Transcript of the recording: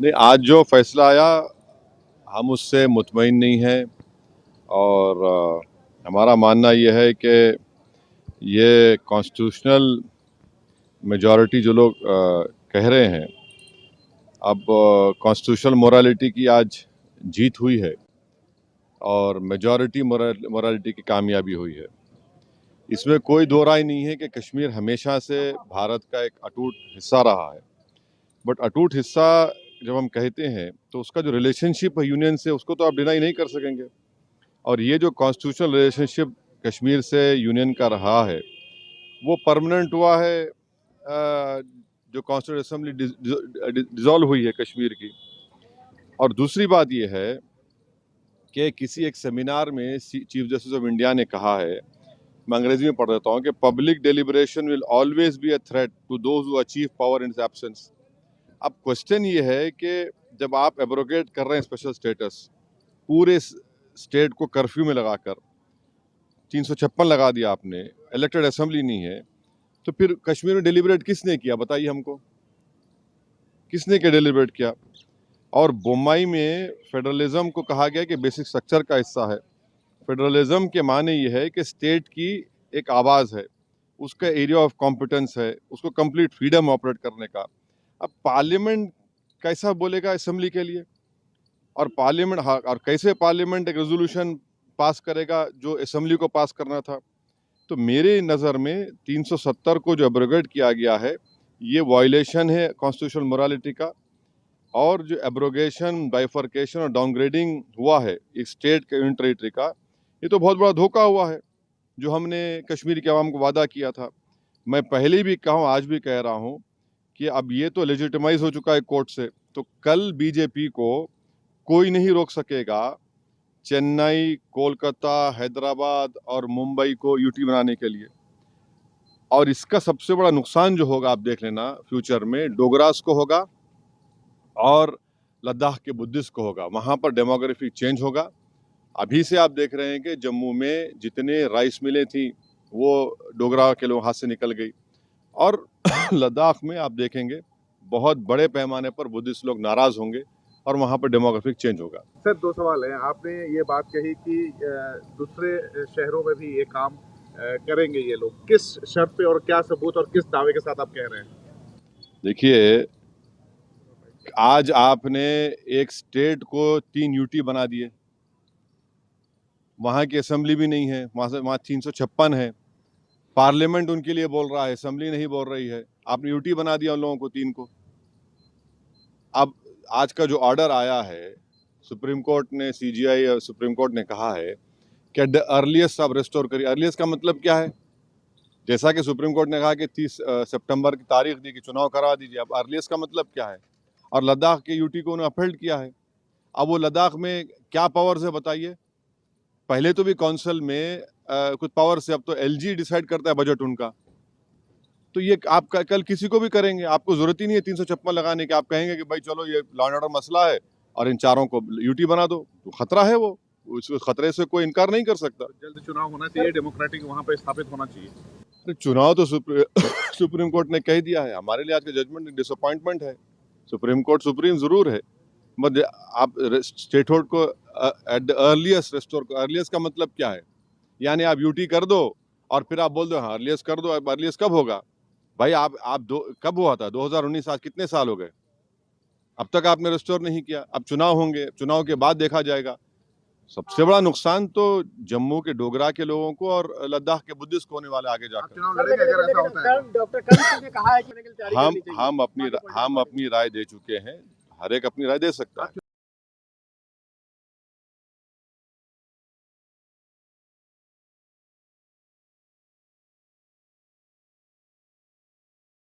नहीं, आज जो फैसला आया हम उससे मुतमईन नहीं हैं और हमारा मानना ये है कि ये कॉन्स्टिट्यूशनल मेजॉरिटी जो लोग कह रहे हैं, अब कॉन्स्टिट्यूशनल मोरालिटी की आज जीत हुई है और मेजॉरिटी मोरालिटी की कामयाबी हुई है। इसमें कोई दो राय नहीं है कि कश्मीर हमेशा से भारत का एक अटूट हिस्सा रहा है। बट अटूट हिस्सा जब हम कहते हैं तो उसका जो रिलेशनशिप है यूनियन से, उसको तो आप डिनाई नहीं कर सकेंगे। और ये जो कॉन्स्टिट्यूशनल रिलेशनशिप कश्मीर से यूनियन का रहा है, वो परमानेंट हुआ है जो कॉन्स्टिट्यूंट असेंबली डिसॉल्व हुई है कश्मीर की। और दूसरी बात ये है कि किसी एक सेमिनार में चीफ जस्टिस ऑफ इंडिया ने कहा है, मैं अंग्रेजी में पढ़ देता हूँ, कि public deliberation will always be a threat to those who achieve power in absence. अब क्वेश्चन ये है कि जब आप एब्रोगेट कर रहे हैं स्पेशल स्टेटस, पूरे स्टेट को कर्फ्यू में लगाकर 356 लगा दिया आपने, इलेक्टेड असेंबली नहीं है, तो फिर कश्मीर में डिलिबरेट किसने किया बताइए हमको, किसने क्या डिलिबरेट किया? और बोम्बई में फेडरलिज्म को कहा गया कि बेसिक स्ट्रक्चर का हिस्सा है। फेडरलिज्म के माने ये है कि स्टेट की एक आवाज़ है, उसका एरिया ऑफ कॉम्पिटेंस है, उसको कंप्लीट फ्रीडम ऑपरेट करने का। अब पार्लियामेंट कैसा बोलेगा असेंबली के लिए? और पार्लियामेंट, हाँ, और कैसे पार्लियामेंट एक रेजोल्यूशन पास करेगा जो असेंबली को पास करना था? तो मेरे नज़र में 370 को जो एब्रोगेट किया गया है, ये वायलेशन है कॉन्स्टिट्यूशनल मोरालिटी का। और जो एब्रोगेशन, बाइफर्केशन और डाउनग्रेडिंग हुआ है एक स्टेट के यूनियन टेरिटरी का, ये तो बहुत बड़ा धोखा हुआ है जो हमने कश्मीर के अवाम को वादा किया था। मैं पहले भी कहा हूँ, आज भी कह रहा हूँ कि अब ये तो लेजिटिमाइज हो चुका है कोर्ट से, तो कल बीजेपी को कोई नहीं रोक सकेगा चेन्नई, कोलकाता, हैदराबाद और मुंबई को यूटी बनाने के लिए। और इसका सबसे बड़ा नुकसान जो होगा, आप देख लेना, फ्यूचर में डोगरास को होगा और लद्दाख के बुद्धिस्ट को होगा। वहाँ पर डेमोग्राफिक चेंज होगा। अभी से आप देख रहे हैं कि जम्मू में जितने राइस मिलें थी वो डोगरा के लोग हाथ से निकल गई। और लद्दाख में आप देखेंगे बहुत बड़े पैमाने पर बुद्धिस्ट लोग नाराज होंगे और वहाँ पर डेमोग्राफिक चेंज होगा। सर, 2 सवाल हैं। आपने ये बात कही कि दूसरे शहरों में भी ये काम करेंगे ये लोग। किस शर्त पे और क्या सबूत और किस दावे के साथ आप कह रहे हैं? देखिए, आज आपने एक स्टेट को 3 यूटी बना दिए, वहाँ की असेंबली भी नहीं है, वहाँ 356 है। पार्लियामेंट उनके लिए बोल रहा है, असेंबली नहीं बोल रही है। आपने यूटी बना दिया उन लोगों को 3 को। अब आज का जो ऑर्डर आया है, सुप्रीम कोर्ट ने, सीजीआई और सुप्रीम कोर्ट ने कहा है कि द अर्लीस्ट आप रेस्टोर करिए। अर्लीस्ट का मतलब क्या है? जैसा कि सुप्रीम कोर्ट ने कहा कि 30 सितंबर की तारीख दी कि चुनाव करा दीजिए। अब अर्लीस्ट का मतलब क्या है? और लद्दाख के यूटी को उन्होंने अपहेल्ड किया है। अब वो लद्दाख में क्या पावर्स है बताइए? पहले तो भी काउंसिल में कुछ पावर्स है, अब तो एलजी डिसाइड करता है बजट उनका। तो ये आप कल किसी को भी करेंगे, आपको जरूरत ही नहीं है 356 लगाने की। आप कहेंगे कि भाई चलो ये लॉ एंड ऑर्डर मसला है और इन चारों को यूटी बना दो, तो खतरा है वो, उस खतरे से कोई इनकार नहीं कर सकता। जल्द चुनाव होना चाहिए, डेमोक्रेटिक वहाँ पे स्थापित होना चाहिए। अरे चुनाव तो सुप्रीम कोर्ट ने कह दिया है। हमारे लिए आज का जजमेंट डिसअपॉइंटमेंट है। सुप्रीम कोर्ट सुप्रीम जरूर है, मगर आप स्टेट होल्ड को एट द अर्लीस्ट रेस्टोर को। अर्लीस्ट का मतलब क्या है? यानी आप यूटी कर दो और फिर आप बोल दो हाँ अर्लीस्ट कर दो। अब अर्लीस्ट कब होगा भाई? आप कब हुआ था? 2019, आज कितने साल हो गए? अब तक आपने रिस्टोर नहीं किया। अब चुनाव होंगे, चुनाव के बाद देखा जाएगा। सबसे बड़ा नुकसान तो जम्मू के डोगरा के लोगों को और लद्दाख के बुद्धिस्ट को होने वाले आगे आप जाकर। चुनाव लड़ेंगे अगर ऐसा होता है? डॉक्टर कमिश्नर ने कहा है कि हम अपनी राय दे चुके हैं। हर एक अपनी राय दे सकता है।